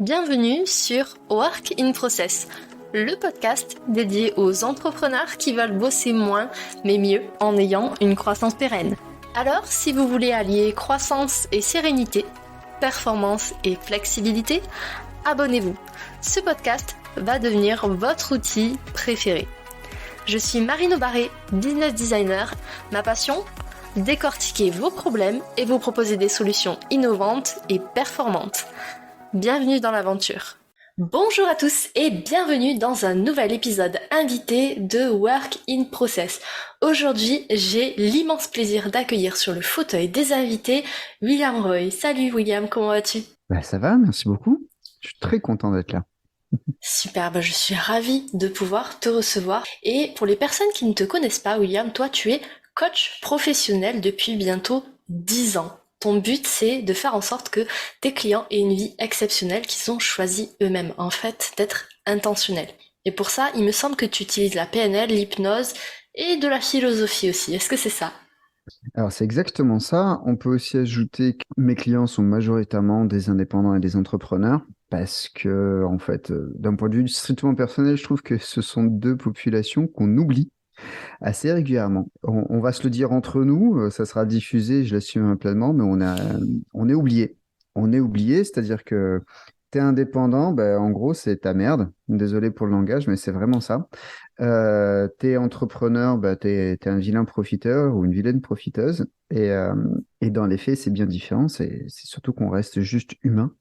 Bienvenue sur Work in Process, le podcast dédié aux entrepreneurs qui veulent bosser moins mais mieux en ayant une croissance pérenne. Alors, si vous voulez allier croissance et sérénité, performance et flexibilité, abonnez-vous. Ce podcast va devenir votre outil préféré. Je suis Marine Barré, business designer. Ma passion ? Décortiquer vos problèmes et vous proposer des solutions innovantes et performantes. Bienvenue dans l'aventure. Bonjour à tous et bienvenue dans un nouvel épisode invité de Work in Process. Aujourd'hui, j'ai l'immense plaisir d'accueillir sur le fauteuil des invités William Roy. Salut William, comment vas-tu ? Ça va, merci beaucoup. Je suis très content d'être là. Super, je suis ravie de pouvoir te recevoir. Et pour les personnes qui ne te connaissent pas, William, toi tu es coach professionnel depuis bientôt 10 ans. Ton but, c'est de faire en sorte que tes clients aient une vie exceptionnelle qu'ils ont choisi eux-mêmes, en fait, d'être intentionnels. Et pour ça, il me semble que tu utilises la PNL, l'hypnose et de la philosophie aussi. Est-ce que c'est ça ? Alors, c'est exactement ça. On peut aussi ajouter que mes clients sont majoritairement des indépendants et des entrepreneurs parce que, en fait, d'un point de vue strictement personnel, je trouve que ce sont deux populations qu'on oublie assez régulièrement. On va se le dire entre nous, ça sera diffusé, je l'assume pleinement, mais on est oublié. On est oublié, c'est-à-dire que t'es indépendant, en gros, c'est ta merde. Désolé pour le langage, mais c'est vraiment ça. T'es entrepreneur, t'es un vilain profiteur ou une vilaine profiteuse. Et dans les faits, c'est bien différent. C'est surtout qu'on reste juste humain.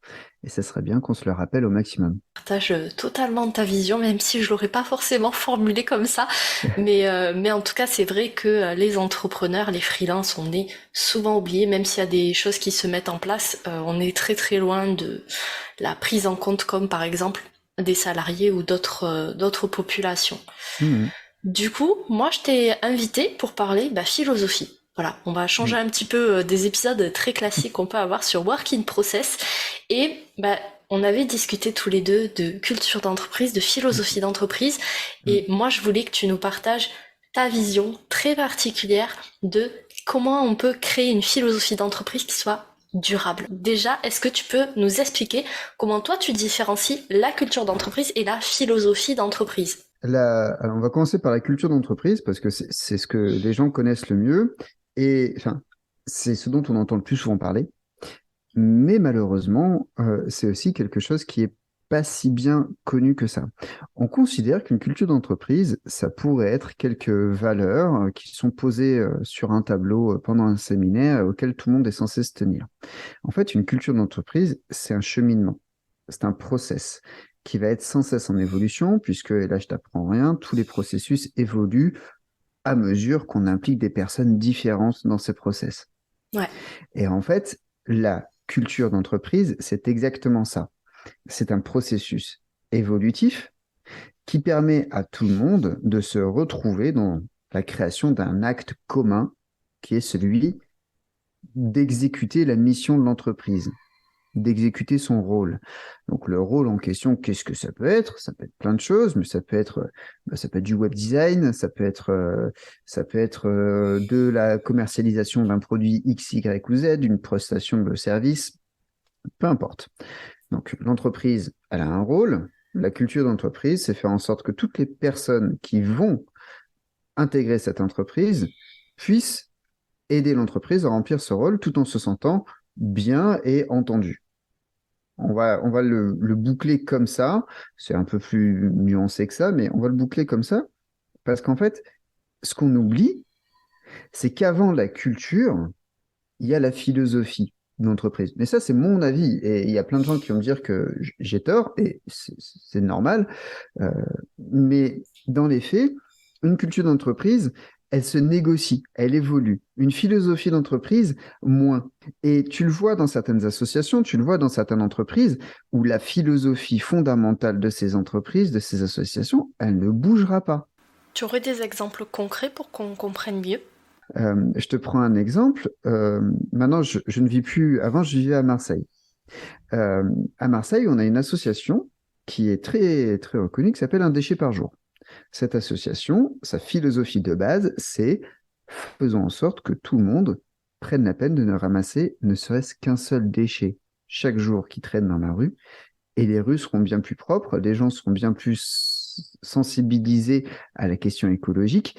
Et ça serait bien qu'on se le rappelle au maximum. Je partage totalement ta vision, même si je l'aurais pas forcément formulé comme ça. Mais en tout cas, c'est vrai que les entrepreneurs, les freelances, on est souvent oubliés, même s'il y a des choses qui se mettent en place, on est très très loin de la prise en compte, comme par exemple des salariés ou d'autres populations. Mhm. Du coup, moi, je t'ai invité pour parler philosophie. Voilà, on va changer Mhm. un petit peu des épisodes très classiques qu'on peut avoir sur Work in Process. Et on avait discuté tous les deux de culture d'entreprise, de philosophie d'entreprise. Et Mhm. moi, je voulais que tu nous partages ta vision très particulière de comment on peut créer une philosophie d'entreprise qui soit durable. Déjà, est-ce que tu peux nous expliquer comment toi tu différencies la culture d'entreprise et la philosophie d'entreprise ? Alors, on va commencer par la culture d'entreprise parce que c'est ce que les gens connaissent le mieux et enfin, c'est ce dont on entend le plus souvent parler. Mais malheureusement, c'est aussi quelque chose qui est pas si bien connu que ça. On considère qu'une culture d'entreprise, ça pourrait être quelques valeurs qui sont posées sur un tableau pendant un séminaire auquel tout le monde est censé se tenir. En fait, une culture d'entreprise, c'est un cheminement, c'est un process qui va être sans cesse en évolution, puisque, et là je t'apprends rien, tous les processus évoluent à mesure qu'on implique des personnes différentes dans ces process. Ouais. Et en fait, la culture d'entreprise, c'est exactement ça. C'est un processus évolutif qui permet à tout le monde de se retrouver dans la création d'un acte commun qui est celui d'exécuter la mission de l'entreprise, d'exécuter son rôle. Donc le rôle en question, qu'est-ce que ça peut être? Ça peut être plein de choses, mais ça peut être du web design, ça peut être de la commercialisation d'un produit X, Y ou Z, d'une prestation de service, peu importe. Donc l'entreprise, elle a un rôle. La culture d'entreprise, c'est faire en sorte que toutes les personnes qui vont intégrer cette entreprise puissent aider l'entreprise à remplir ce rôle tout en se sentant bien et entendu. On va le boucler comme ça. C'est un peu plus nuancé que ça, mais on va le boucler comme ça parce qu'en fait, ce qu'on oublie, c'est qu'avant la culture, il y a la philosophie d'entreprise. Mais ça, c'est mon avis. Et il y a plein de gens qui vont me dire que j'ai tort, et c'est normal. Euh, mais dans les faits, une culture d'entreprise, elle se négocie, elle évolue. Une philosophie d'entreprise, moins. Et tu le vois dans certaines associations, tu le vois dans certaines entreprises, où la philosophie fondamentale de ces entreprises, de ces associations, elle ne bougera pas. Tu aurais des exemples concrets pour qu'on comprenne mieux ? Je te prends un exemple. Maintenant, je ne vis plus. Avant, je vivais à Marseille. Euh, à Marseille, on a une association qui est très, très reconnue qui s'appelle Un déchet par jour. Cette association, sa philosophie de base, c'est faisons en sorte que tout le monde prenne la peine de ne ramasser ne serait-ce qu'un seul déchet chaque jour qui traîne dans la rue et les rues seront bien plus propres, les gens seront bien plus sensibilisés à la question écologique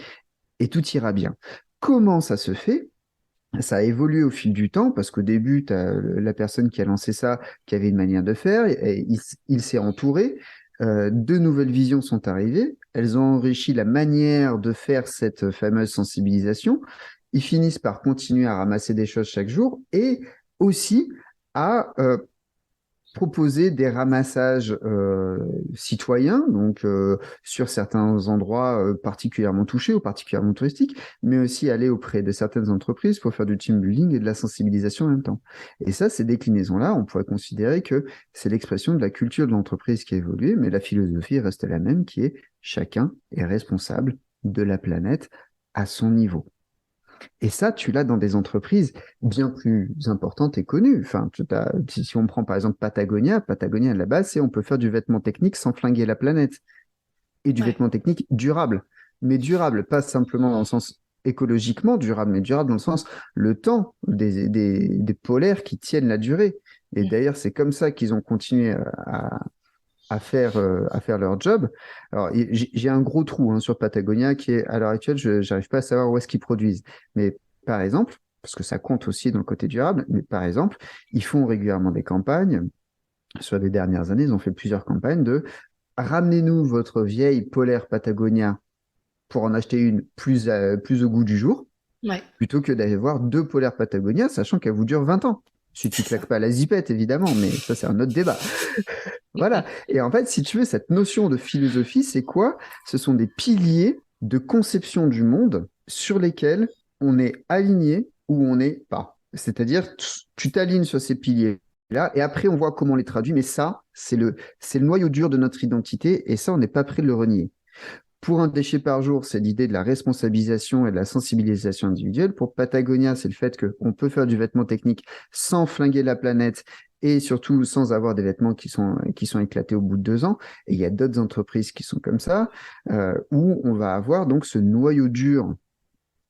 et tout ira bien. Comment ça se fait? Ça a évolué au fil du temps parce qu'au début, tu as la personne qui a lancé ça, qui avait une manière de faire, et il s'est entouré. Deux nouvelles visions sont arrivées. Elles ont enrichi la manière de faire cette fameuse sensibilisation. Ils finissent par continuer à ramasser des choses chaque jour et aussi à proposer des ramassages citoyens, donc sur certains endroits particulièrement touchés ou particulièrement touristiques, mais aussi aller auprès de certaines entreprises pour faire du team building et de la sensibilisation en même temps. Et ça, ces déclinaisons-là, on pourrait considérer que c'est l'expression de la culture de l'entreprise qui a évolué, mais la philosophie reste la même, qui est chacun est responsable de la planète à son niveau. Et ça, tu l'as dans des entreprises bien plus importantes et connues. Enfin, si on prend par exemple Patagonia, Patagonia à la base, c'est on peut faire du vêtement technique sans flinguer la planète. Et du vêtement technique durable. Mais durable, pas simplement dans le sens écologiquement durable, mais durable dans le sens le temps des polaires qui tiennent la durée. Et d'ailleurs, c'est comme ça qu'ils ont continué à faire leur job. Alors, j'ai un gros trou sur Patagonia qui est, à l'heure actuelle, je n'arrive pas à savoir où est-ce qu'ils produisent. Mais par exemple, parce que ça compte aussi dans le côté durable, mais par exemple, ils font régulièrement des campagnes. Sur les dernières années, ils ont fait plusieurs campagnes de ramenez-nous votre vieille polaire Patagonia pour en acheter une plus au goût du jour, plutôt que d'aller voir deux polaires Patagonia, sachant qu'elles vous durent 20 ans. Si tu claques pas la zipette, évidemment, mais ça, c'est un autre débat. Voilà. Et en fait, si tu veux, cette notion de philosophie, c'est quoi? Ce sont des piliers de conception du monde sur lesquels on est aligné ou on n'est pas. C'est-à-dire, tu t'alignes sur ces piliers-là et après, on voit comment on les traduit. Mais ça, c'est le noyau dur de notre identité et ça, on n'est pas prêt de le renier. Pour un déchet par jour, c'est l'idée de la responsabilisation et de la sensibilisation individuelle. Pour Patagonia, c'est le fait qu'on peut faire du vêtement technique sans flinguer la planète et surtout sans avoir des vêtements qui sont éclatés au bout de 2 ans. Et il y a d'autres entreprises qui sont comme ça, où on va avoir donc ce noyau dur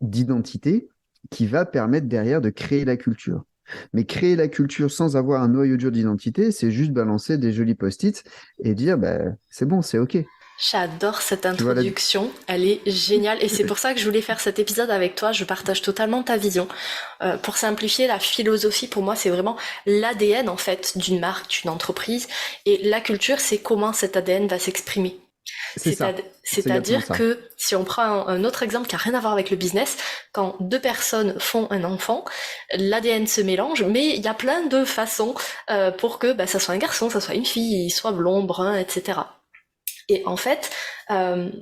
d'identité qui va permettre derrière de créer la culture. Mais créer la culture sans avoir un noyau dur d'identité, c'est juste balancer des jolis post-it et dire c'est bon, c'est OK. J'adore cette introduction, elle est géniale et c'est pour ça que je voulais faire cet épisode avec toi, je partage totalement ta vision. Pour simplifier, la philosophie pour moi c'est vraiment l'ADN en fait d'une marque, d'une entreprise et la culture c'est comment cet ADN va s'exprimer. C'est-à-dire que si on prend un autre exemple qui n'a rien à voir avec le business, quand deux personnes font un enfant, l'ADN se mélange, mais il y a plein de façons pour que ça soit un garçon, ça soit une fille, il soit blond, brun, etc. Et en fait,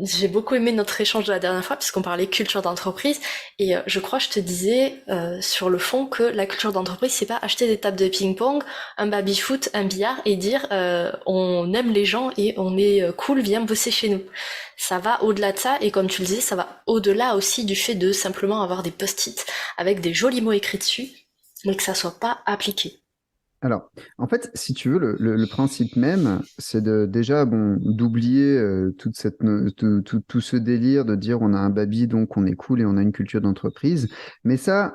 j'ai beaucoup aimé notre échange de la dernière fois puisqu'on parlait culture d'entreprise et je crois que je te disais sur le fond que la culture d'entreprise c'est pas acheter des tables de ping-pong, un baby-foot, un billard et dire on aime les gens et on est cool, viens bosser chez nous. Ça va au-delà de ça et comme tu le disais, ça va au-delà aussi du fait de simplement avoir des post-it avec des jolis mots écrits dessus mais que ça soit pas appliqué. Alors, en fait, si tu veux, le principe même, c'est d'oublier tout ce délire de dire on a un baby, donc on est cool et on a une culture d'entreprise. Mais ça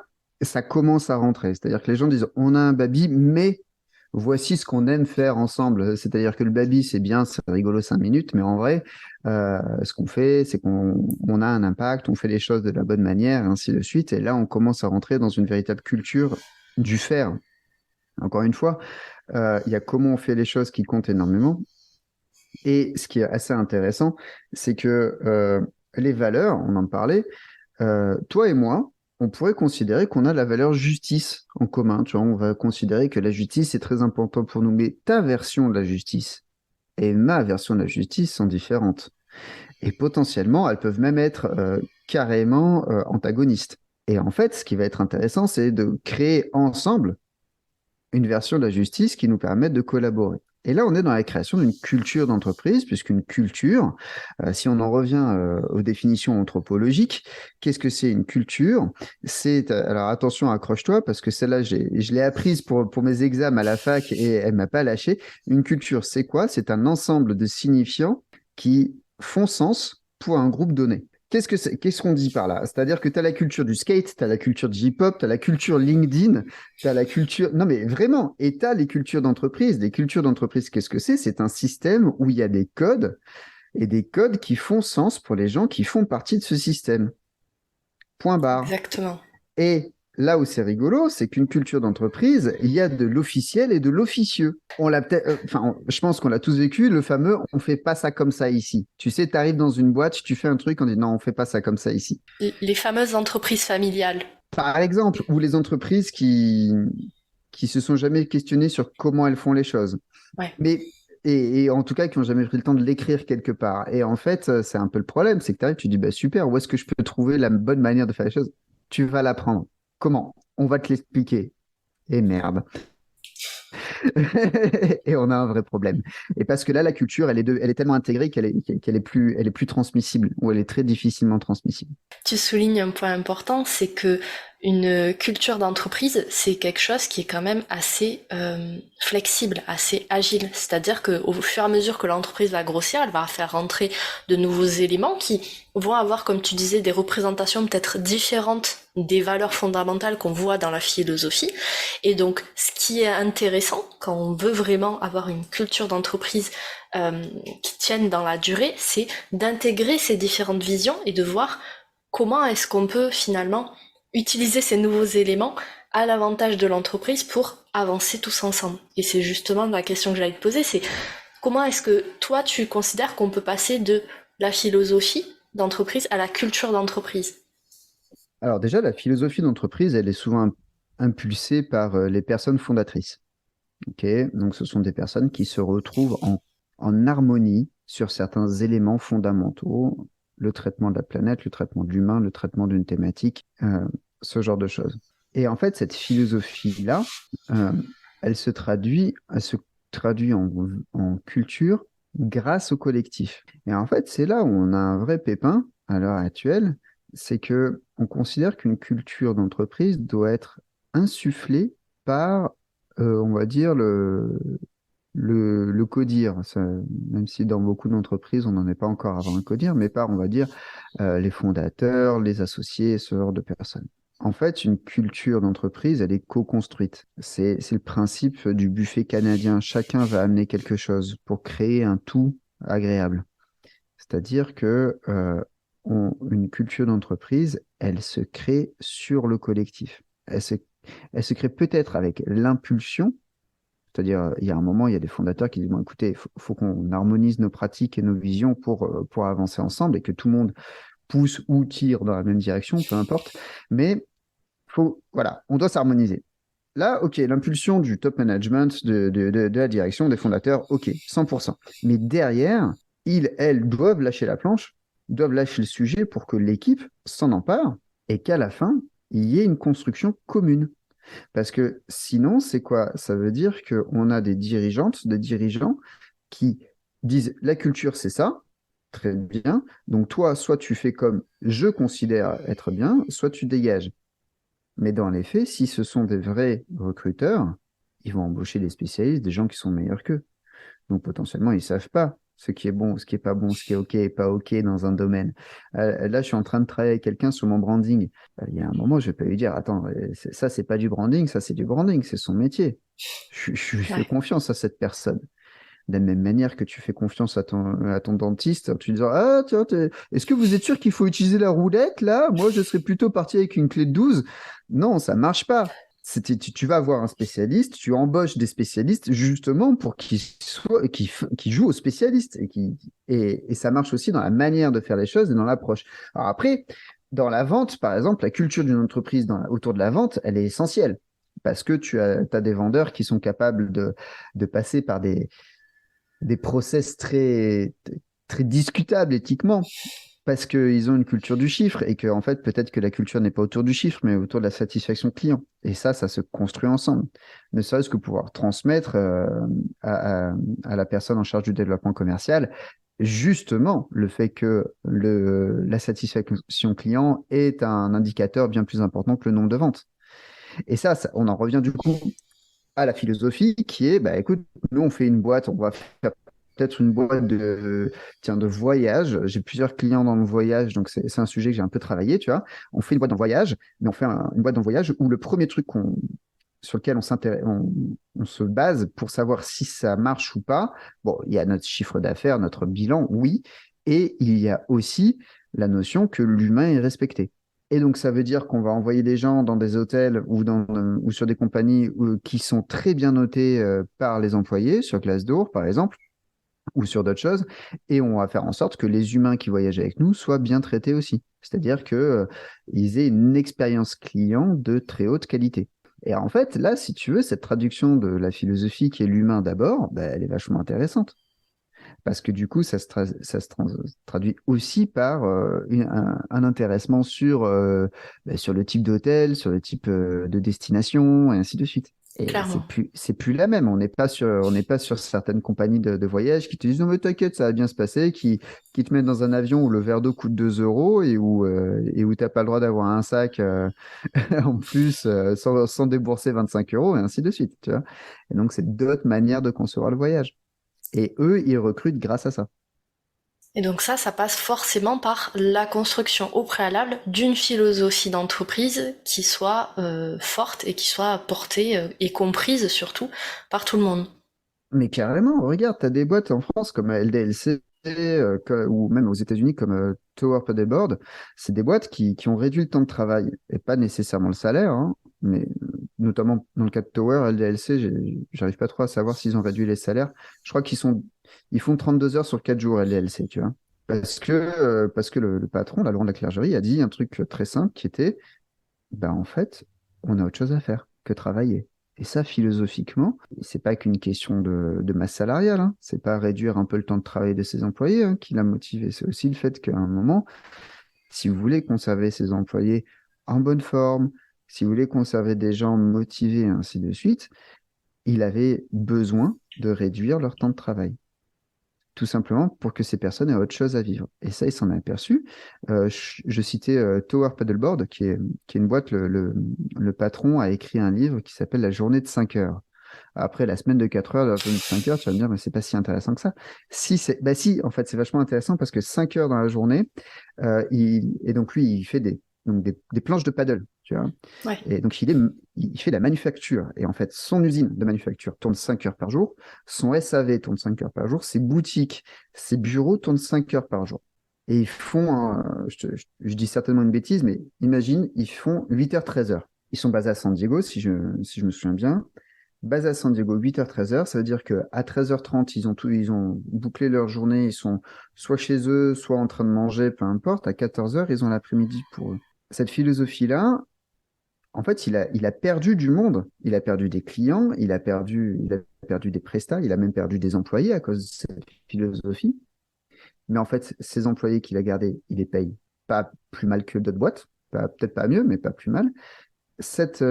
commence à rentrer. C'est-à-dire que les gens disent on a un baby, mais voici ce qu'on aime faire ensemble. C'est-à-dire que le baby, c'est bien, c'est rigolo 5 minutes, mais en vrai, ce qu'on fait, c'est qu'on a un impact, on fait les choses de la bonne manière, et ainsi de suite. Et là, on commence à rentrer dans une véritable culture du faire. Encore une fois, il y a comment on fait les choses qui compte énormément. Et ce qui est assez intéressant, c'est que les valeurs, on en parlait, toi et moi, on pourrait considérer qu'on a la valeur justice en commun. Tu vois, on va considérer que la justice est très importante pour nous. Mais ta version de la justice et ma version de la justice sont différentes. Et potentiellement, elles peuvent même être carrément antagonistes. Et en fait, ce qui va être intéressant, c'est de créer ensemble une version de la justice qui nous permette de collaborer. Et là, on est dans la création d'une culture d'entreprise, puisqu'une culture, si on en revient aux définitions anthropologiques, qu'est-ce que c'est une culture? Alors attention, accroche-toi, parce que celle-là, je l'ai apprise pour mes examens à la fac et elle m'a pas lâché. Une culture, c'est quoi? C'est un ensemble de signifiants qui font sens pour un groupe donné. Qu'est-ce qu'on dit par là? C'est-à-dire que tu as la culture du skate, tu as la culture du hip-hop, tu as la culture LinkedIn, tu as la culture... Non, mais vraiment, et tu as les cultures d'entreprise. Les cultures d'entreprise, qu'est-ce que c'est? C'est un système où il y a des codes, et des codes qui font sens pour les gens qui font partie de ce système. Point barre. Exactement. Et là où c'est rigolo, c'est qu'une culture d'entreprise, il y a de l'officiel et de l'officieux. On l'a peut-être, je pense qu'on l'a tous vécu, le fameux on fait pas ça comme ça ici. Tu sais, tu arrives dans une boîte, tu fais un truc, on dit non, on fait pas ça comme ça ici. Les fameuses entreprises familiales. Par exemple, ou les entreprises qui se sont jamais questionnées sur comment elles font les choses. Ouais. Mais et en tout cas qui n'ont jamais pris le temps de l'écrire quelque part. Et en fait, c'est un peu le problème, c'est que tu arrives, tu dis bah super, où est-ce que je peux trouver la bonne manière de faire les choses? Tu vas l'apprendre. Comment? On va te l'expliquer. Et merde. Et on a un vrai problème. Et parce que là, la culture, elle est tellement intégrée qu'elle est plus transmissible, ou elle est très difficilement transmissible. Tu soulignes un point important, c'est que une culture d'entreprise, c'est quelque chose qui est quand même assez flexible, assez agile. C'est-à-dire qu'au fur et à mesure que l'entreprise va grossir, elle va faire rentrer de nouveaux éléments qui vont avoir, comme tu disais, des représentations peut-être différentes des valeurs fondamentales qu'on voit dans la philosophie. Et donc, ce qui est intéressant quand on veut vraiment avoir une culture d'entreprise qui tienne dans la durée, c'est d'intégrer ces différentes visions et de voir comment est-ce qu'on peut finalement utiliser ces nouveaux éléments à l'avantage de l'entreprise pour avancer tous ensemble. Et c'est justement la question que j'allais te poser, c'est comment est-ce que toi tu considères qu'on peut passer de la philosophie d'entreprise à la culture d'entreprise? Alors déjà, la philosophie d'entreprise, elle est souvent impulsée par les personnes fondatrices. Ok, donc ce sont des personnes qui se retrouvent en harmonie sur certains éléments fondamentaux, le traitement de la planète, le traitement de l'humain, le traitement d'une thématique, ce genre de choses. Et en fait, cette philosophie-là, euh, elle se traduit en culture grâce au collectif. Et en fait, c'est là où on a un vrai pépin à l'heure actuelle, c'est que on considère qu'une culture d'entreprise doit être insufflée par on va dire, le codir. Même si dans beaucoup d'entreprises, on n'en est pas encore à avoir un codir, mais par, on va dire, les fondateurs, les associés, ce genre de personnes. En fait, une culture d'entreprise, elle est co-construite. C'est le principe du buffet canadien. Chacun va amener quelque chose pour créer un tout agréable. C'est-à-dire que une culture d'entreprise, elle se crée sur le collectif. Elle se crée peut-être avec l'impulsion, c'est-à-dire il y a un moment, il y a des fondateurs qui disent, bon, écoutez, faut qu'on harmonise nos pratiques et nos visions pour avancer ensemble et que tout le monde pousse ou tire dans la même direction, peu importe. Mais voilà, on doit s'harmoniser. Là, OK, l'impulsion du top management, de la direction, des fondateurs, OK, 100%. Mais derrière, elles doivent lâcher la planche, doivent lâcher le sujet pour que l'équipe s'en empare et qu'à la fin, il y ait une construction commune. Parce que sinon, c'est quoi? Ça veut dire qu'on a des dirigeantes, des dirigeants qui disent la culture, c'est ça, très bien. Donc toi, soit tu fais comme je considère être bien, soit tu dégages. Mais dans les faits, si ce sont des vrais recruteurs, ils vont embaucher des spécialistes, des gens qui sont meilleurs qu'eux. Donc potentiellement, ils ne savent pas ce qui est bon, ce qui est pas bon, ce qui est OK et pas OK dans un domaine. Là, je suis en train de travailler avec quelqu'un sur mon branding. Il y a un moment, je ne vais pas lui dire, attends, ça, c'est pas du branding, ça, c'est du branding, c'est son métier. Je lui fais confiance à cette personne. De la même manière que tu fais confiance à ton dentiste, en te disant, ah, tiens, est-ce que vous êtes sûr qu'il faut utiliser la roulette, là? Moi, je serais plutôt parti avec une clé de 12. Non, ça marche pas. Tu vas avoir un spécialiste, tu embauches des spécialistes justement pour qu'ils jouent aux spécialistes et ça marche aussi dans la manière de faire les choses et dans l'approche. Alors après, dans la vente, par exemple, la culture d'une entreprise autour de la vente, elle est essentielle parce que tu as des vendeurs qui sont capables de passer par des process très discutables éthiquement parce qu'ils ont une culture du chiffre et que, en fait, peut-être que la culture n'est pas autour du chiffre, mais autour de la satisfaction client. Et ça se construit ensemble. Ne serait-ce que pouvoir transmettre à la personne en charge du développement commercial, justement, le fait que la satisfaction client est un indicateur bien plus important que le nombre de ventes. Et ça, on en revient du coup à la philosophie qui est, bah, écoute, nous, on fait une boîte, on va faire peut-être une boîte de voyage. J'ai plusieurs clients dans le voyage, donc c'est un sujet que j'ai un peu travaillé, tu vois. On fait une boîte dans le voyage, mais on fait une boîte dans le voyage où le premier truc sur lequel on se base pour savoir si ça marche ou pas. Bon, il y a notre chiffre d'affaires, notre bilan, oui, et il y a aussi la notion que l'humain est respecté. Et donc, ça veut dire qu'on va envoyer des gens dans des hôtels ou sur des compagnies qui sont très bien notées par les employés, sur Glassdoor, par exemple, ou sur d'autres choses, et on va faire en sorte que les humains qui voyagent avec nous soient bien traités aussi. C'est-à-dire qu'ils aient une expérience client de très haute qualité. Et en fait, là, si tu veux, cette traduction de la philosophie qui est l'humain d'abord, ben, elle est vachement intéressante. Parce que du coup, ça se traduit aussi par un intéressement sur le type d'hôtel, sur le type de destination, et ainsi de suite. Et Clairement. c'est plus la même. On n'est pas sur certaines compagnies de voyage qui te disent non mais t'inquiète, ça va bien se passer, qui te mettent dans un avion où le verre d'eau coûte 2 euros et où t'as pas le droit d'avoir un sac en plus sans débourser 25 euros et ainsi de suite. Tu vois. Et donc c'est d'autres manières de concevoir le voyage. Et eux, ils recrutent grâce à ça. Et donc ça passe forcément par la construction au préalable d'une philosophie d'entreprise qui soit forte et qui soit portée et comprise surtout par tout le monde. Mais carrément, regarde, tu as des boîtes en France comme LDLC ou même aux États-Unis comme Tower Paddleboard. C'est des boîtes qui ont réduit le temps de travail et pas nécessairement le salaire, hein, mais notamment dans le cas de Tower, LDLC, j'arrive pas trop à savoir s'ils ont réduit les salaires. Je crois ils font 32 heures sur 4 jours LDLC, tu vois. Parce que le patron, la Laurent de la Clergerie, a dit un truc très simple qui était, ben en fait, on a autre chose à faire que travailler. Et ça, philosophiquement, c'est pas qu'une question de masse salariale, hein. C'est pas réduire un peu le temps de travail de ses employés, hein, qui l'a motivé. C'est aussi le fait qu'à un moment, si vous voulez conserver ses employés en bonne forme, si vous voulez conserver des gens motivés, et ainsi de suite, il avait besoin de réduire leur temps de travail tout simplement pour que ces personnes aient autre chose à vivre. Et ça, il s'en est aperçu. Je citais Tower Paddleboard, qui est une boîte. Le patron a écrit un livre qui s'appelle La journée de 5 heures. Après la semaine de 4 heures, la journée de 5 heures, tu vas me dire, mais c'est pas si intéressant que ça. Bah si, en fait, c'est vachement intéressant parce que 5 heures dans la journée, et donc lui, il fait des planches de paddle, tu vois. Ouais. Et donc, il fait la manufacture. Et en fait, son usine de manufacture tourne 5 heures par jour. Son SAV tourne 5 heures par jour. Ses boutiques, ses bureaux tournent 5 heures par jour. Et ils font, je dis certainement une bêtise, mais imagine, ils font 8h, 13h. Ils sont basés à San Diego, si je me souviens bien. Basés à San Diego, 8h, 13h, ça veut dire qu'à 13h30, ils ont bouclé leur journée, ils sont soit chez eux, soit en train de manger, peu importe. À 14h, ils ont l'après-midi pour eux. Cette philosophie-là, en fait, il a perdu du monde. Il a perdu des clients, il a perdu des prestats, il a même perdu des employés à cause de cette philosophie. Mais en fait, ces employés qu'il a gardés, il les paye pas plus mal que d'autres boîtes. Peut-être pas mieux, mais pas plus mal. Cette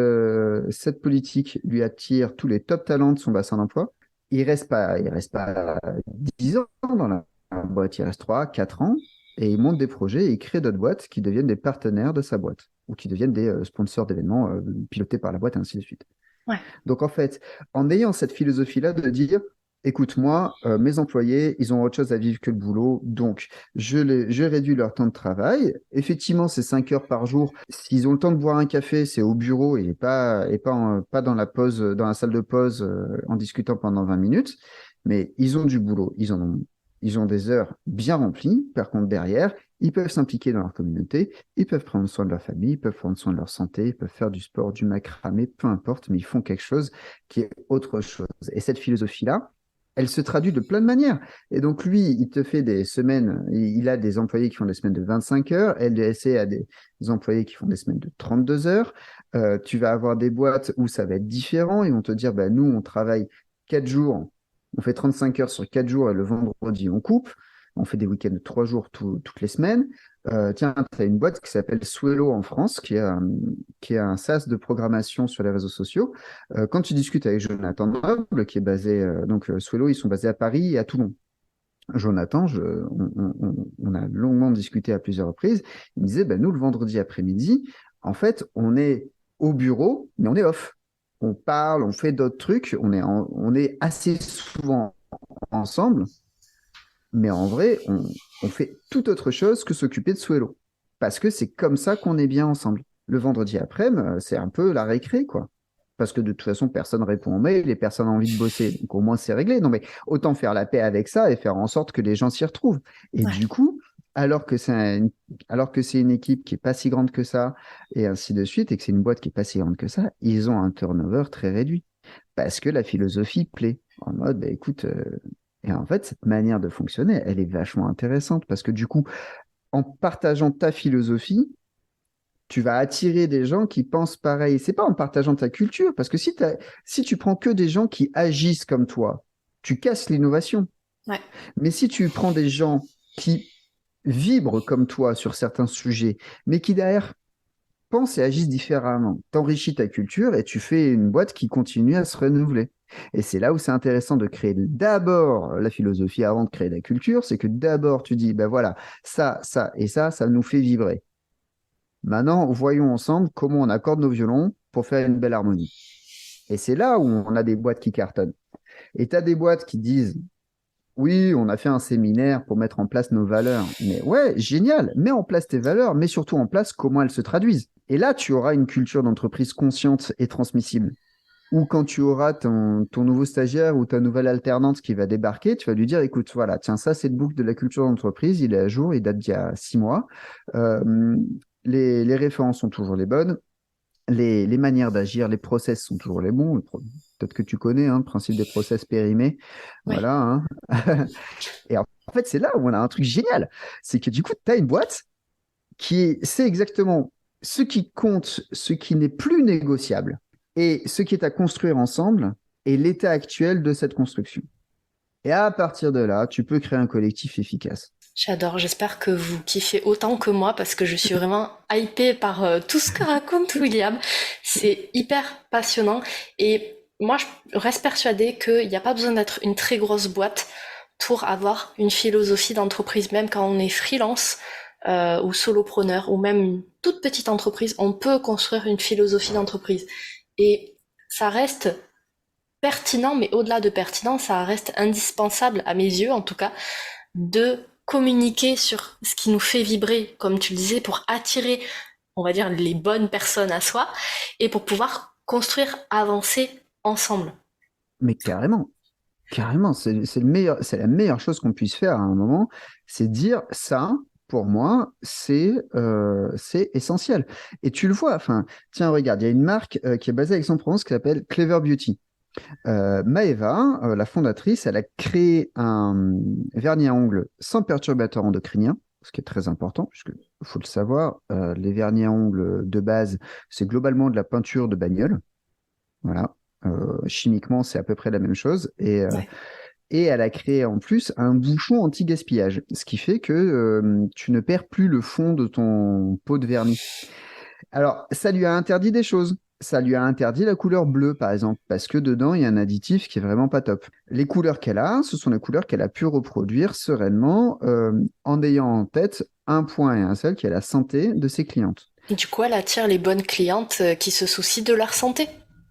politique lui attire tous les top talents de son bassin d'emploi. Il reste pas 10 ans dans la boîte, il reste 3, 4 ans et il monte des projets et il crée d'autres boîtes qui deviennent des partenaires de sa boîte ou qui deviennent des sponsors d'événements pilotés par la boîte et ainsi de suite. Ouais. Donc en fait, en ayant cette philosophie-là de dire, écoute, moi, mes employés, ils ont autre chose à vivre que le boulot, donc je réduis leur temps de travail. Effectivement, c'est 5 heures par jour. S'ils ont le temps de boire un café, c'est au bureau pas dans la pause, dans la salle de pause en discutant pendant 20 minutes. Mais ils ont du boulot, ils ont des heures bien remplies. Par contre, derrière, ils peuvent s'impliquer dans leur communauté, ils peuvent prendre soin de leur famille, ils peuvent prendre soin de leur santé, ils peuvent faire du sport, du macramé, peu importe, mais ils font quelque chose qui est autre chose. Et cette philosophie-là, elle se traduit de plein de manières. Et donc, lui, il te fait des semaines, il a des employés qui font des semaines de 25 heures, LDSC a des employés qui font des semaines de 32 heures. Tu vas avoir des boîtes où ça va être différent, ils vont te dire, bah, nous, on travaille 4 jours, on fait 35 heures sur 4 jours et le vendredi, on coupe. On fait des week-ends de 3 jours toutes les semaines. Tiens, tu as une boîte qui s'appelle Swello en France, qui est un SaaS de programmation sur les réseaux sociaux. Quand tu discutes avec Jonathan Noble, qui est basé, Swello, ils sont basés à Paris et à Toulon. Jonathan, on a longuement discuté à plusieurs reprises. Il me disait, ben, nous, le vendredi après-midi, en fait, on est au bureau, mais on est off. On parle, on fait d'autres trucs, on est assez souvent ensemble, Mais en vrai, on fait tout autre chose que s'occuper de Suelo. Parce que c'est comme ça qu'on est bien ensemble. Le vendredi après-midi, c'est un peu la récré, quoi. Parce que de toute façon, personne répond aux mails et personne n'a envie de bosser. Donc au moins, c'est réglé. Non, mais autant faire la paix avec ça et faire en sorte que les gens s'y retrouvent. Et Ouais. du coup, alors que c'est une équipe qui est pas si grande que ça, et ainsi de suite, et que c'est une boîte qui est pas si grande que ça, ils ont un turnover très réduit. Parce que la philosophie plaît. En mode, bah, écoute, et en fait, cette manière de fonctionner, elle est vachement intéressante parce que du coup, en partageant ta philosophie, tu vas attirer des gens qui pensent pareil. C'est pas en partageant ta culture, parce que si tu prends que des gens qui agissent comme toi, tu casses l'innovation. Ouais. Mais si tu prends des gens qui vibrent comme toi sur certains sujets, mais qui derrière pensent et agissent différemment, t'enrichis ta culture et tu fais une boîte qui continue à se renouveler. Et c'est là où c'est intéressant de créer d'abord la philosophie avant de créer la culture, c'est que d'abord tu dis, ben voilà, ça et ça nous fait vibrer. Maintenant, voyons ensemble comment on accorde nos violons pour faire une belle harmonie. Et c'est là où on a des boîtes qui cartonnent. Et tu as des boîtes qui disent, oui, on a fait un séminaire pour mettre en place nos valeurs. Mais ouais, génial, mets en place tes valeurs, mets surtout en place comment elles se traduisent. Et là, tu auras une culture d'entreprise consciente et transmissible. Ou quand tu auras ton nouveau stagiaire ou ta nouvelle alternante qui va débarquer, tu vas lui dire, écoute, voilà, tiens, ça, c'est le book de la culture d'entreprise, il est à jour, il date d'il y a 6 mois. Euh, les références sont toujours les bonnes, les manières d'agir, les process sont toujours les bons. Peut-être que tu connais, hein, le principe des process périmés. Ouais. Voilà, hein. Et en fait, c'est là où on a un truc génial. C'est que du coup, tu as une boîte c'est exactement ce qui compte, ce qui n'est plus négociable et ce qui est à construire ensemble et l'état actuel de cette construction. Et à partir de là, tu peux créer un collectif efficace. J'adore, j'espère que vous kiffez autant que moi parce que je suis vraiment hypée par tout ce que raconte William. C'est hyper passionnant et moi je reste persuadée qu'il n'y a pas besoin d'être une très grosse boîte pour avoir une philosophie d'entreprise, même quand on est freelance ou solopreneur ou même une toute petite entreprise, on peut construire une philosophie d'entreprise. Et ça reste pertinent, mais au-delà de pertinent, ça reste indispensable à mes yeux en tout cas de communiquer sur ce qui nous fait vibrer, comme tu le disais, pour attirer, on va dire, les bonnes personnes à soi et pour pouvoir construire, avancer ensemble. Mais carrément, carrément, c'est la meilleure chose qu'on puisse faire à un moment, c'est dire ça. Pour moi, c'est essentiel. Et tu le vois, enfin, tiens, regarde, il y a une marque qui est basée à Aix-en-Provence qui s'appelle Clever Beauty. Maëva, la fondatrice, elle a créé un vernis à ongles sans perturbateur endocrinien, ce qui est très important, puisque faut le savoir, les vernis à ongles de base, c'est globalement de la peinture de bagnole. Voilà. Chimiquement, c'est à peu près la même chose. Ouais. Et elle a créé en plus un bouchon anti-gaspillage, ce qui fait que tu ne perds plus le fond de ton pot de vernis. Alors, ça lui a interdit des choses. Ça lui a interdit la couleur bleue, par exemple, parce que dedans, il y a un additif qui est vraiment pas top. Les couleurs qu'elle a, ce sont les couleurs qu'elle a pu reproduire sereinement en ayant en tête un point et un seul qui est la santé de ses clientes. Et du coup, elle attire les bonnes clientes qui se soucient de leur santé.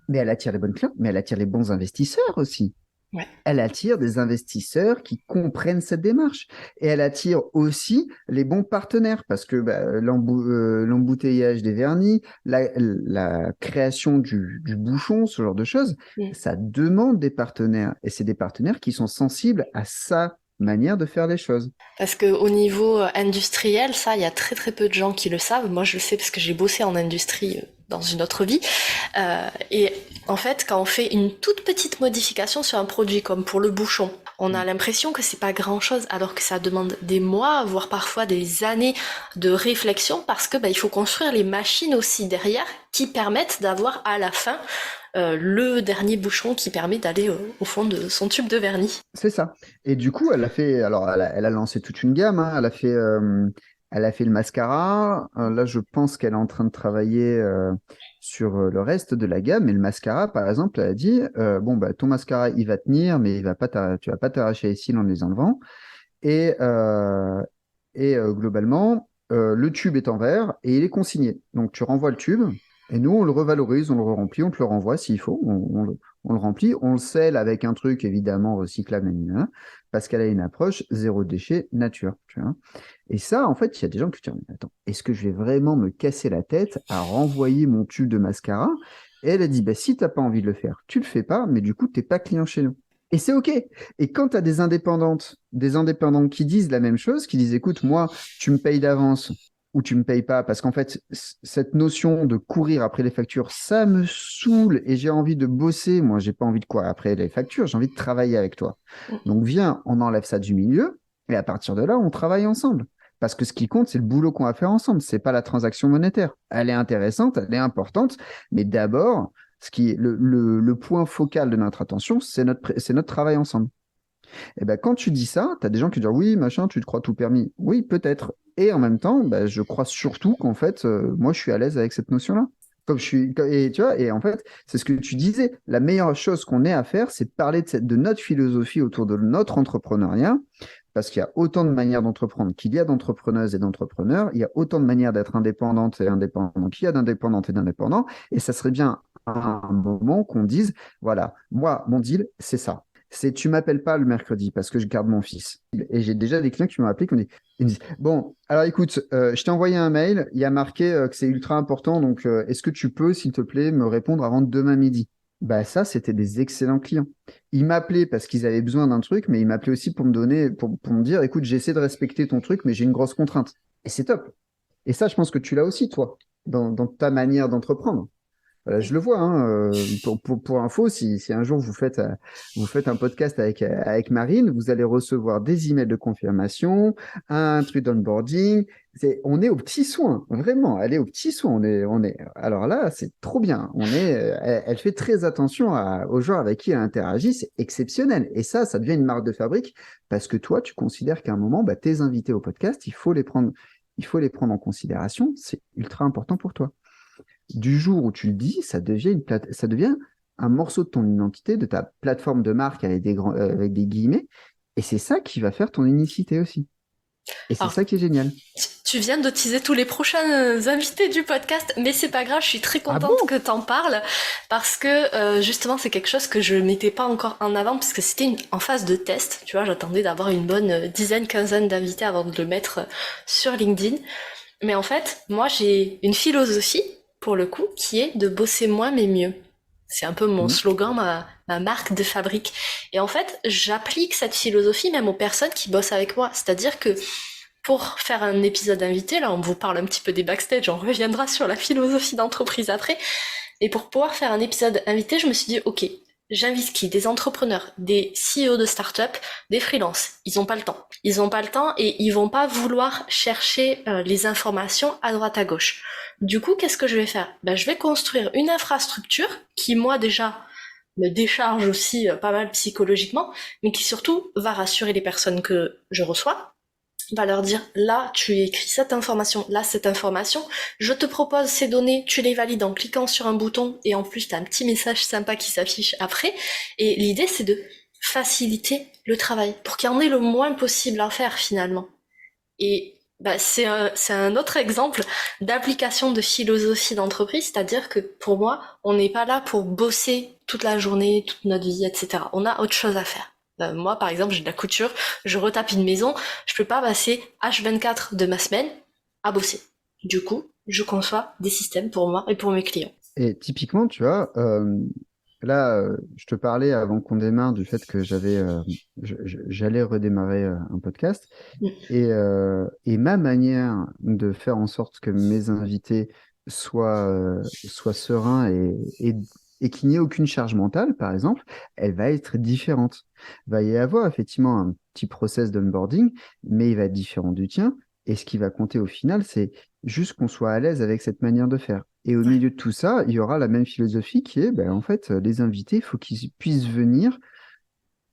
Mais elle attire les bonnes clientes, mais elle attire les bons investisseurs aussi. Ouais. Elle attire des investisseurs qui comprennent cette démarche. Et elle attire aussi les bons partenaires parce que bah, l'embouteillage des vernis, la création du bouchon, ce genre de choses, Mm. ça demande des partenaires. Et c'est des partenaires qui sont sensibles à sa manière de faire les choses. Parce que au niveau industriel, ça, il y a très très peu de gens qui le savent. Moi, je le sais parce que j'ai bossé en industrie dans une autre vie. Et en fait, quand on fait une toute petite modification sur un produit, comme pour le bouchon, on a l'impression que c'est pas grand chose, alors que ça demande des mois, voire parfois des années de réflexion, parce que il faut construire les machines aussi derrière qui permettent d'avoir à la fin le dernier bouchon qui permet d'aller au fond de son tube de vernis. C'est ça. Et du coup, elle a fait, alors elle a lancé toute une gamme, hein. Elle a fait le mascara. Là, je pense qu'elle est en train de travailler sur le reste de la gamme. Et le mascara, par exemple, elle a dit, bon, bah, ton mascara, il va tenir, mais tu vas pas t'arracher les cils en les enlevant. Et, globalement, le tube est en verre et il est consigné. Donc, tu renvoies le tube et nous, on le revalorise, on le remplit, on te le renvoie s'il faut. On le remplit, on le scelle avec un truc évidemment recyclable, nanana, parce qu'elle a une approche zéro déchet nature. Tu vois. Et ça, en fait, il y a des gens qui disent, mais attends, est-ce que je vais vraiment me casser la tête à renvoyer mon tube de mascara? Et elle a dit, bah, si tu n'as pas envie de le faire, tu le fais pas, mais du coup, tu n'es pas client chez nous. Et c'est OK. Et quand tu as des indépendants qui disent la même chose, qui disent, écoute, moi, tu me payes d'avance ou tu me payes pas, parce qu'en fait, cette notion de courir après les factures, ça me saoule et j'ai envie de bosser. Moi, j'ai pas envie de courir après les factures, j'ai envie de travailler avec toi. Donc, viens, on enlève ça du milieu et à partir de là, on travaille ensemble. Parce que ce qui compte, c'est le boulot qu'on va faire ensemble. C'est pas la transaction monétaire. Elle est intéressante, elle est importante, mais d'abord, ce qui est le point focal de notre attention, c'est notre travail ensemble. Et ben, quand tu dis ça, tu as des gens qui disent oui, machin, tu te crois tout permis. Oui, peut-être. Et en même temps, ben, je crois surtout qu'en fait, moi, je suis à l'aise avec cette notion-là. Et tu vois, et en fait, c'est ce que tu disais. La meilleure chose qu'on ait à faire, c'est de parler de notre philosophie autour de notre entrepreneuriat, parce qu'il y a autant de manières d'entreprendre qu'il y a d'entrepreneuses et d'entrepreneurs. Il y a autant de manières d'être indépendante et indépendant qu'il y a d'indépendantes et d'indépendants. Et ça serait bien à un moment qu'on dise, voilà, moi, mon deal, c'est ça. C'est tu m'appelles pas le mercredi parce que je garde mon fils. Et j'ai déjà des clients qui m'ont appelé, ils me disent, bon, alors écoute, je t'ai envoyé un mail, il y a marqué que c'est ultra important, donc est-ce que tu peux, s'il te plaît, me répondre avant demain midi? Bah ça, c'était des excellents clients. Ils m'appelaient parce qu'ils avaient besoin d'un truc, mais ils m'appelaient aussi pour me donner, pour me dire, écoute, j'essaie de respecter ton truc, mais j'ai une grosse contrainte. Et c'est top. Et ça, je pense que tu l'as aussi, toi, dans ta manière d'entreprendre. Je le vois, hein, pour info, si un jour vous faites un podcast avec Marine, vous allez recevoir des emails de confirmation, un truc d'onboarding. On est aux petits soins, vraiment. Elle est aux petits soins. Alors là, c'est trop bien. Elle fait très attention aux gens avec qui elle interagit. C'est exceptionnel. Et ça devient une marque de fabrique parce que toi, tu considères qu'à un moment, bah, tes invités au podcast, il faut les prendre en considération. C'est ultra important pour toi. Du jour où tu le dis, ça devient un morceau de ton identité, de ta plateforme de marque avec des guillemets. Et c'est ça qui va faire ton unicité aussi. Et c'est Alors, ça qui est génial. tu viens de teaser tous les prochains invités du podcast, mais c'est pas grave, je suis très Ah contente bon? que t'en parles parce que justement c'est quelque chose que je mettais pas encore en avant parce que c'était en phase de test. Tu vois, j'attendais d'avoir une bonne dizaine, quinzaine d'invités avant de le mettre sur LinkedIn. Mais en fait, moi j'ai une philosophie pour le coup qui est de bosser moins mais mieux. C'est un peu mon Hmm. slogan, ma marque de fabrique. Et en fait, j'applique cette philosophie même aux personnes qui bossent avec moi. C'est-à-dire que pour faire un épisode invité, là on vous parle un petit peu des backstage, on reviendra sur la philosophie d'entreprise après, et pour pouvoir faire un épisode invité, je me suis dit, ok, j'invite qui? Des entrepreneurs, des CEO de start-up, des freelances. Ils ont pas le temps. Ils ont pas le temps et ils vont pas vouloir chercher les informations à droite à gauche. Du coup, qu'est-ce que je vais faire? Ben, je vais construire une infrastructure qui, moi, déjà, me décharge aussi pas mal psychologiquement, mais qui surtout va rassurer les personnes que je reçois, va leur dire là tu écris cette information, là cette information, je te propose ces données, tu les valides en cliquant sur un bouton et en plus t'as un petit message sympa qui s'affiche après. Et l'idée c'est de faciliter le travail pour qu'il y en ait le moins possible à faire finalement. Et bah, c'est un autre exemple d'application de philosophie d'entreprise, c'est-à-dire que pour moi, on n'est pas là pour bosser toute la journée, toute notre vie, etc. On a autre chose à faire. Moi, par exemple, j'ai de la couture, je retape une maison, je peux pas passer H24 de ma semaine à bosser. Du coup, je conçois des systèmes pour moi et pour mes clients. Et typiquement, tu vois, là, je te parlais avant qu'on démarre du fait que j'allais redémarrer un podcast. Et ma manière de faire en sorte que mes invités soient sereins et qu'il n'y ait aucune charge mentale, par exemple, elle va être différente. Il va y avoir effectivement un petit process d'onboarding, mais il va être différent du tien. Et ce qui va compter au final, c'est juste qu'on soit à l'aise avec cette manière de faire. Et au Ouais. milieu de tout ça, il y aura la même philosophie qui est, ben, en fait, les invités, il faut qu'ils puissent venir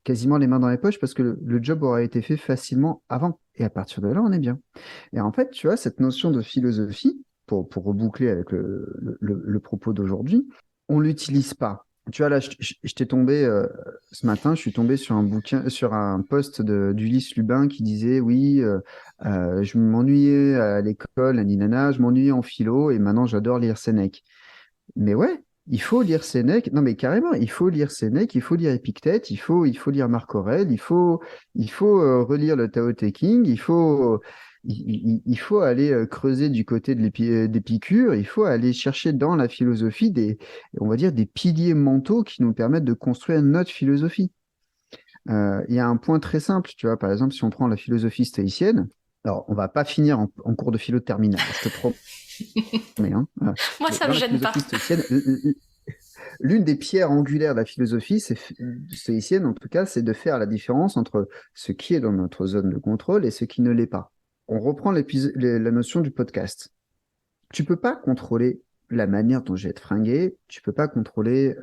quasiment les mains dans les poches parce que le job aura été fait facilement avant. Et à partir de là, on est bien. Et en fait, tu vois, cette notion de philosophie, pour reboucler avec le propos d'aujourd'hui, on l'utilise pas. Tu vois, là, je t'ai tombé, ce matin, je suis tombé sur un bouquin, sur un post d'Ulysse Lubin qui disait, oui, je m'ennuyais à l'école, à Ninana, je m'ennuyais en philo et maintenant j'adore lire Sénèque. Mais ouais, Il faut lire Sénèque. Non, mais carrément, il faut lire Sénèque, il faut lire Épictète, il faut lire Marc Aurèle, il faut relire le Tao Te Ching, il faut aller creuser du côté d'Épicure, il faut aller chercher dans la philosophie on va dire, des piliers mentaux qui nous permettent de construire notre philosophie. Il y a un point très simple, tu vois, par exemple, si on prend la philosophie stoïcienne, alors on va pas finir en cours de philo de terminale, je te promets, hein. Moi, Mais ça me dans la gêne pas. philosophie stoïcienne, l'une des pierres angulaires de la philosophie stoïcienne, en tout cas, c'est de faire la différence entre ce qui est dans notre zone de contrôle et ce qui ne l'est pas. On reprend la notion du podcast. Tu peux pas contrôler la manière dont je vais être fringué, tu peux pas contrôler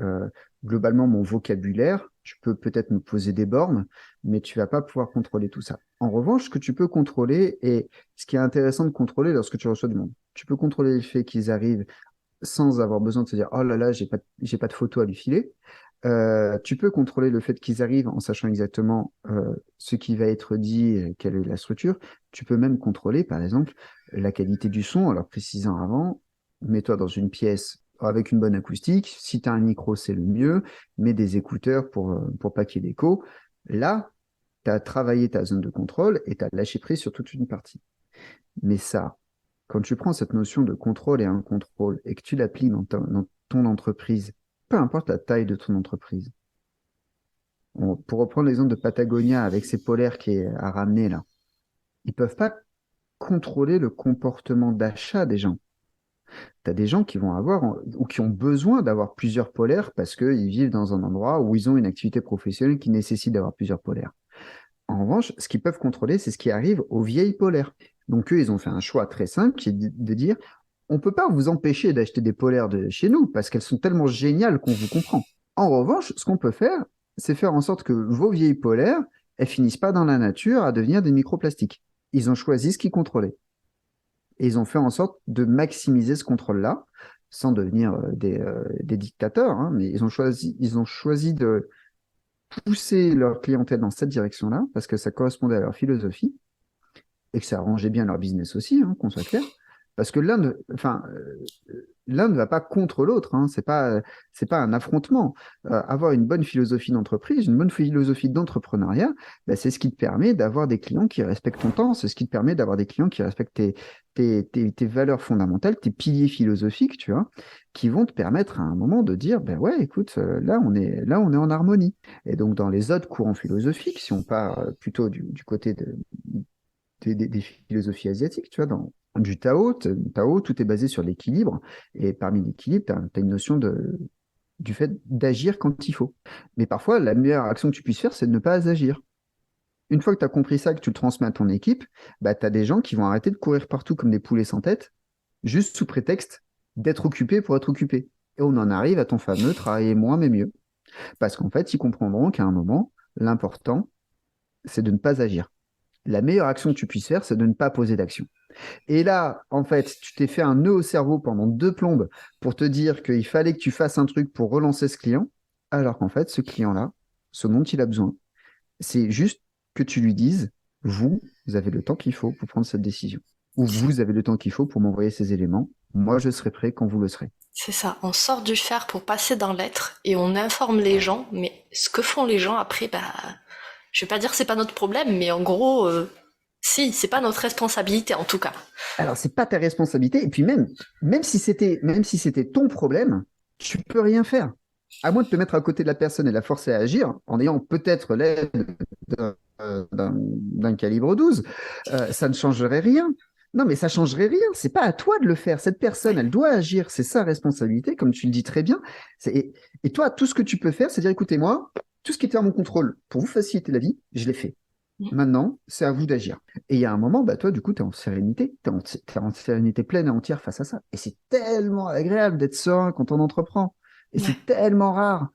globalement mon vocabulaire, tu peux peut-être me poser des bornes, mais tu vas pas pouvoir contrôler tout ça. En revanche, ce que tu peux contrôler, et ce qui est intéressant de contrôler lorsque tu reçois du monde, tu peux contrôler le fait qu'ils arrivent sans avoir besoin de se dire, oh là là, j'ai pas de photo à lui filer. Tu peux contrôler le fait qu'ils arrivent en sachant exactement ce qui va être dit, quelle est la structure. Tu peux même contrôler, par exemple, la qualité du son en leur précisant avant, mets-toi dans une pièce avec une bonne acoustique. Si tu as un micro, c'est le mieux. Mets des écouteurs pour pas qu'il y ait d'écho. Là, tu as travaillé ta zone de contrôle et tu as lâché prise sur toute une partie. Mais ça, quand tu prends cette notion de contrôle et un contrôle et que tu l'appliques dans ton entreprise, peu importe la taille de ton entreprise. Pour reprendre l'exemple de Patagonia avec ses polaires qui est à ramener là, ils peuvent pas contrôler le comportement d'achat des gens. Tu as des gens qui vont avoir ou qui ont besoin d'avoir plusieurs polaires parce qu'ils vivent dans un endroit où ils ont une activité professionnelle qui nécessite d'avoir plusieurs polaires. En revanche, ce qu'ils peuvent contrôler, c'est ce qui arrive aux vieilles polaires. Donc eux, ils ont fait un choix très simple qui est de dire on ne peut pas vous empêcher d'acheter des polaires de chez nous parce qu'elles sont tellement géniales qu'on vous comprend. En revanche, ce qu'on peut faire, c'est faire en sorte que vos vieilles polaires, elles finissent pas dans la nature à devenir des microplastiques. Ils ont choisi ce qu'ils contrôlaient. Et ils ont fait en sorte de maximiser ce contrôle-là, sans devenir des dictateurs, hein, mais ils ont choisi de pousser leur clientèle dans cette direction-là, parce que ça correspondait à leur philosophie, et que ça arrangeait bien leur business aussi, hein, qu'on soit clair. Parce que l'un ne va pas contre l'autre, hein, c'est pas un affrontement. Avoir une bonne philosophie d'entreprise, une bonne philosophie d'entrepreneuriat, ben, c'est ce qui te permet d'avoir des clients qui respectent ton temps, c'est ce qui te permet d'avoir des clients qui respectent tes valeurs fondamentales, tes piliers philosophiques, tu vois, qui vont te permettre à un moment de dire, ben ouais, écoute, là on est en harmonie. Et donc dans les autres courants philosophiques, si on part plutôt du côté des philosophies asiatiques, tu vois, du Tao, tout est basé sur l'équilibre. Et parmi l'équilibre, tu as une notion du fait d'agir quand il faut. Mais parfois, la meilleure action que tu puisses faire, c'est de ne pas agir. Une fois que tu as compris ça, que tu le transmets à ton équipe, bah, tu as des gens qui vont arrêter de courir partout comme des poulets sans tête, juste sous prétexte d'être occupés pour être occupés. Et on en arrive à ton fameux travailler moins mais mieux. Parce qu'en fait, ils comprendront qu'à un moment, l'important, c'est de ne pas agir. La meilleure action que tu puisses faire, c'est de ne pas poser d'action. Et là, en fait, tu t'es fait un nœud au cerveau pendant 2 plombes pour te dire qu'il fallait que tu fasses un truc pour relancer ce client, alors qu'en fait, ce client-là, ce dont il a besoin, c'est juste que tu lui dises, vous avez le temps qu'il faut pour prendre cette décision. Ou vous avez le temps qu'il faut pour m'envoyer ces éléments. Moi, je serai prêt quand vous le serez. C'est ça, on sort du faire pour passer dans l'être et on informe les gens, mais ce que font les gens après, bah, je vais pas dire que c'est pas notre problème, mais en gros, si, c'est pas notre responsabilité en tout cas. Alors, c'est pas ta responsabilité. Et puis même si c'était ton problème, tu peux rien faire. À moins de te mettre à côté de la personne et la forcer à agir, en ayant peut-être l'aide d'un calibre 12, ça ne changerait rien. Non, mais ça changerait rien. C'est pas à toi de le faire. Cette personne, elle doit agir. C'est sa responsabilité, comme tu le dis très bien. Et toi, tout ce que tu peux faire, c'est dire, écoutez, moi, tout ce qui était à mon contrôle pour vous faciliter la vie, je l'ai fait. Maintenant, c'est à vous d'agir. Et il y a un moment, bah, toi, du coup, tu es en sérénité. Tu es en sérénité pleine et entière face à ça. Et c'est tellement agréable d'être serein quand on entreprend. Et c'est tellement rare.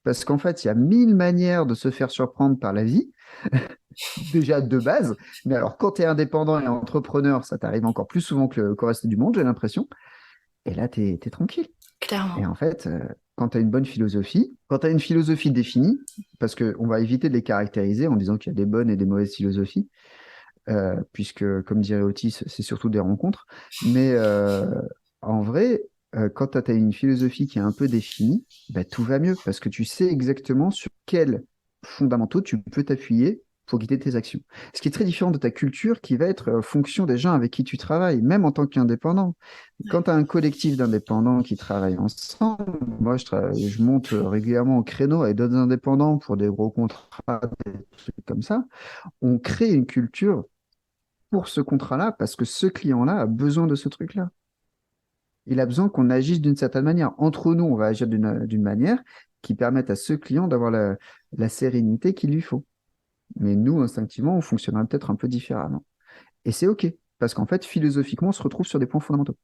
Parce qu'en fait, il y a 1000 manières de se faire surprendre par la vie. Déjà de base. Mais alors, quand tu es indépendant et entrepreneur, ça t'arrive encore plus souvent qu'au reste du monde, j'ai l'impression. Et là, tu es tranquille. Clairement. Et en fait, quand tu as une bonne philosophie, quand tu as une philosophie définie, parce qu'on va éviter de les caractériser en disant qu'il y a des bonnes et des mauvaises philosophies, puisque, comme dirait Otis, c'est surtout des rencontres. Mais en vrai, quand tu as une philosophie qui est un peu définie, bah, tout va mieux parce que tu sais exactement sur quels fondamentaux tu peux t'appuyer pour guider tes actions. Ce qui est très différent de ta culture qui va être fonction des gens avec qui tu travailles, même en tant qu'indépendant. Quand tu as un collectif d'indépendants qui travaillent ensemble, moi je monte régulièrement au créneau avec d'autres indépendants pour des gros contrats, des trucs comme ça. On crée une culture pour ce contrat-là parce que ce client-là a besoin de ce truc-là. Il a besoin qu'on agisse d'une certaine manière. Entre nous, on va agir d'une manière qui permette à ce client d'avoir la sérénité qu'il lui faut. Mais nous, instinctivement, on fonctionnera peut-être un peu différemment. Et c'est OK, parce qu'en fait, philosophiquement, on se retrouve sur des points fondamentaux.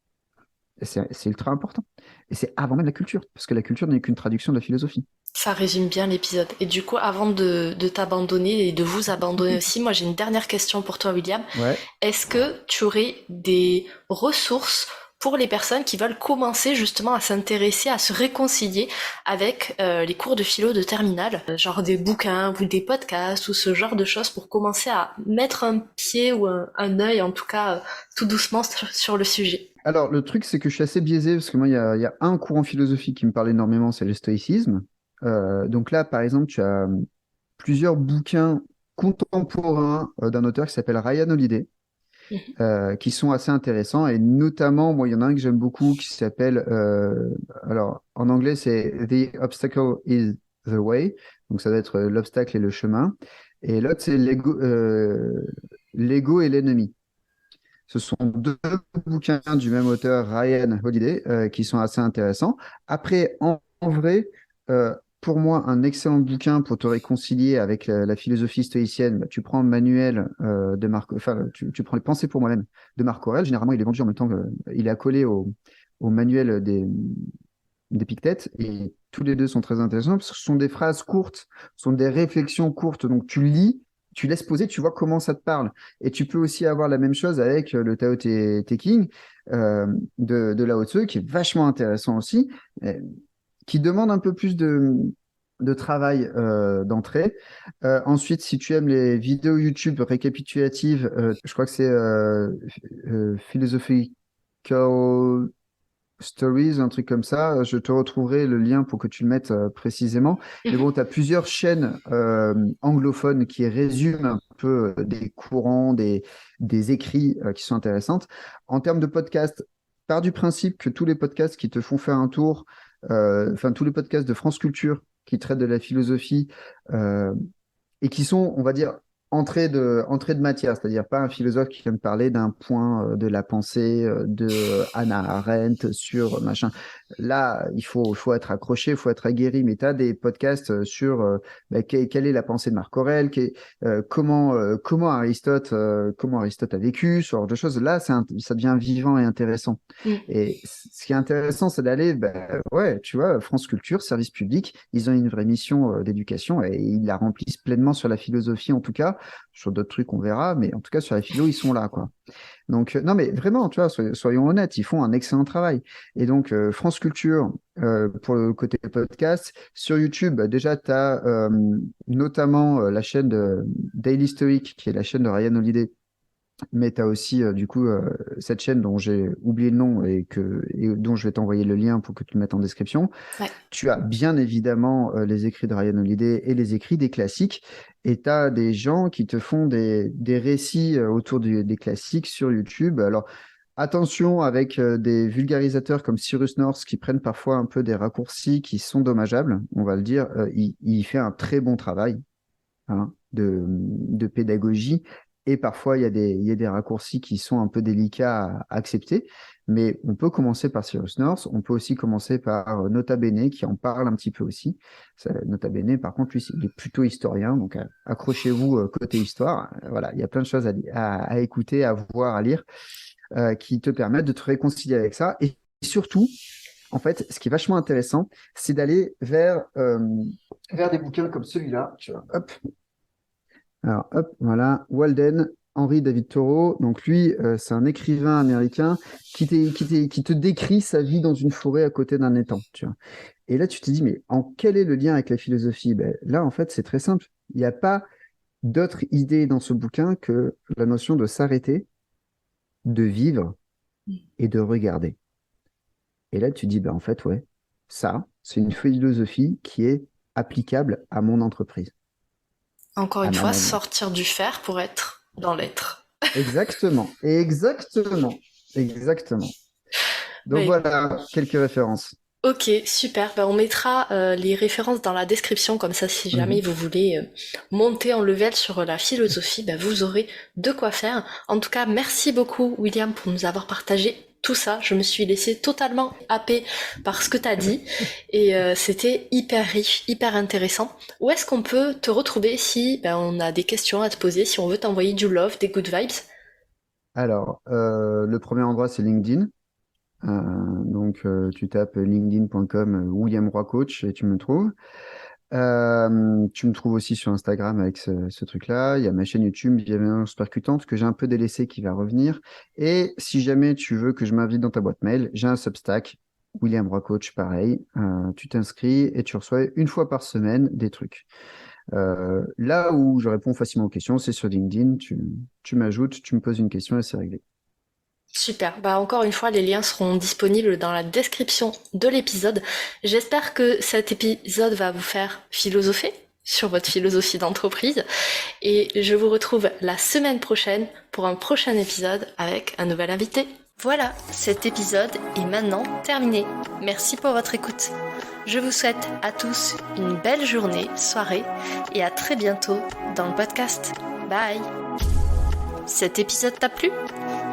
Et c'est ultra important. Et c'est avant même la culture, parce que la culture n'est qu'une traduction de la philosophie. Ça résume bien l'épisode. Et du coup, avant de t'abandonner et de vous abandonner aussi, moi j'ai une dernière question pour toi, William. Ouais. Est-ce que tu aurais des ressources pour les personnes qui veulent commencer justement à s'intéresser, à se réconcilier avec les cours de philo de terminale, genre des bouquins ou des podcasts ou ce genre de choses pour commencer à mettre un pied ou un œil, en tout cas, tout doucement sur le sujet? Alors, le truc, c'est que je suis assez biaisé, parce que moi, il y a un courant philosophique qui me parle énormément, c'est le stoïcisme. Donc là, par exemple, tu as plusieurs bouquins contemporains d'un auteur qui s'appelle Ryan Holiday, qui sont assez intéressants. Et notamment, moi, il y en a un que j'aime beaucoup qui s'appelle, alors en anglais, c'est The Obstacle is the Way. Donc ça doit être l'obstacle et le chemin. Et l'autre, c'est l'ego et l'ennemi. Ce sont deux bouquins du même auteur, Ryan Holiday, qui sont assez intéressants. Après, en vrai, pour moi, un excellent bouquin pour te réconcilier avec la philosophie stoïcienne, bah, tu prends le manuel de Marc, enfin, tu prends les Pensées pour moi-même de Marc Aurèle. Généralement, il est vendu en même temps il est accolé au manuel d'Épictète, et tous les deux sont très intéressants parce que ce sont des phrases courtes, ce sont des réflexions courtes. Donc tu lis, tu laisses poser, tu vois comment ça te parle. Et tu peux aussi avoir la même chose avec le Tao Te Ching de Lao Tzu, qui est vachement intéressant aussi, qui demande un peu plus de travail d'entrée. Ensuite, si tu aimes les vidéos YouTube récapitulatives, je crois que c'est Philosophical Stories, un truc comme ça. Je te retrouverai le lien pour que tu le mettes précisément. Mais bon, tu as plusieurs chaînes anglophones qui résument un peu des courants, des écrits qui sont intéressantes. En termes de podcast, pars du principe que tous les podcasts qui te font faire un tour, enfin tous les podcasts de France Culture qui traitent de la philosophie et qui sont, on va dire, entrée de matière, c'est-à-dire pas un philosophe qui vient me parler d'un point de la pensée de Hannah Arendt sur machin. Là, il faut être accroché, il faut être aguerri, mais tu as des podcasts sur bah, quelle est la pensée de Marc Aurèle, comment Aristote a vécu, ce genre de choses. Là, ça devient vivant et intéressant. Mm. Et ce qui est intéressant, c'est d'aller, bah, ouais, tu vois, France Culture, service public, ils ont une vraie mission d'éducation et ils la remplissent pleinement sur la philosophie, en tout cas. Sur d'autres trucs, on verra, mais en tout cas, sur la philo, ils sont là, quoi. Donc, non, mais vraiment, tu vois, soyons honnêtes, ils font un excellent travail. Et donc, France Culture, pour le côté podcast, sur YouTube, bah, déjà, tu as notamment la chaîne de Daily Stoic, qui est la chaîne de Ryan Holiday, mais tu as aussi, du coup, cette chaîne dont j'ai oublié le nom et dont je vais t'envoyer le lien pour que tu le mettes en description. Ouais. Tu as bien évidemment les écrits de Ryan Holiday et les écrits des classiques, et tu as des gens qui te font des récits autour des classiques sur YouTube. Alors, attention avec des vulgarisateurs comme Cyrus North qui prennent parfois un peu des raccourcis qui sont dommageables, on va le dire. Il fait un très bon travail hein, de pédagogie. Et parfois, il y a des raccourcis qui sont un peu délicats à accepter. Mais on peut commencer par Cyrus North. On peut aussi commencer par Nota Bene, qui en parle un petit peu aussi. Nota Bene, par contre, lui, il est plutôt historien. Donc, accrochez-vous côté histoire. Voilà, il y a plein de choses à écouter, à voir, à lire, qui te permettent de te réconcilier avec ça. Et surtout, en fait, ce qui est vachement intéressant, c'est d'aller vers des bouquins comme celui-là. Tu vois, hop, alors, hop, voilà, Walden, Henry David Thoreau. Donc, lui, c'est un écrivain américain qui te décrit sa vie dans une forêt à côté d'un étang. Tu vois. Et là, tu te dis, mais quel est le lien avec la philosophie? Ben, là, en fait, c'est très simple. Il n'y a pas d'autre idée dans ce bouquin que la notion de s'arrêter, de vivre et de regarder. Et là, tu dis, en fait, ouais, ça, c'est une philosophie qui est applicable à mon entreprise, Encore à une ma fois, manière. sortir du faire pour être dans l'être. Exactement, exactement, exactement. Donc Bah, voilà, quelques références. ok, super. Bah, on mettra les références dans la description, comme ça, si jamais Mhm. vous voulez monter en level sur la philosophie, bah, vous aurez de quoi faire. En tout cas, merci beaucoup, William, pour nous avoir partagé tout ça. Je me suis laissée totalement happer par ce que tu as dit et c'était hyper riche, hyper intéressant. Où est-ce qu'on peut te retrouver si on a des questions à te poser, si on veut t'envoyer du love, des good vibes? Alors, le premier endroit, c'est LinkedIn. Tu tapes linkedin.com William Roy Coach et tu me trouves. Tu me trouves aussi sur Instagram avec ce truc-là. Il y a ma chaîne YouTube Bienveillance Percutante que j'ai un peu délaissée qui va revenir. Et si jamais tu veux que je m'invite dans ta boîte mail, j'ai un Substack, William Roy Coach, pareil. Tu t'inscris et tu reçois une fois par semaine des trucs. Là où je réponds facilement aux questions, c'est sur LinkedIn. Tu m'ajoutes, tu me poses une question et c'est réglé. Super. Bah encore une fois, les liens seront disponibles dans la description de l'épisode. J'espère que cet épisode va vous faire philosopher sur votre philosophie d'entreprise et je vous retrouve la semaine prochaine pour un prochain épisode avec un nouvel invité. Voilà, cet épisode est maintenant terminé. Merci pour votre écoute. Je vous souhaite à tous une belle journée, soirée et à très bientôt dans le podcast. Bye. Cet épisode t'a plu ?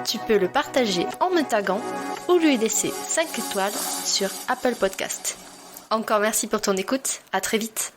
Tu peux le partager en me taguant ou lui laisser 5 étoiles sur Apple Podcast. Encore merci pour ton écoute, à très vite.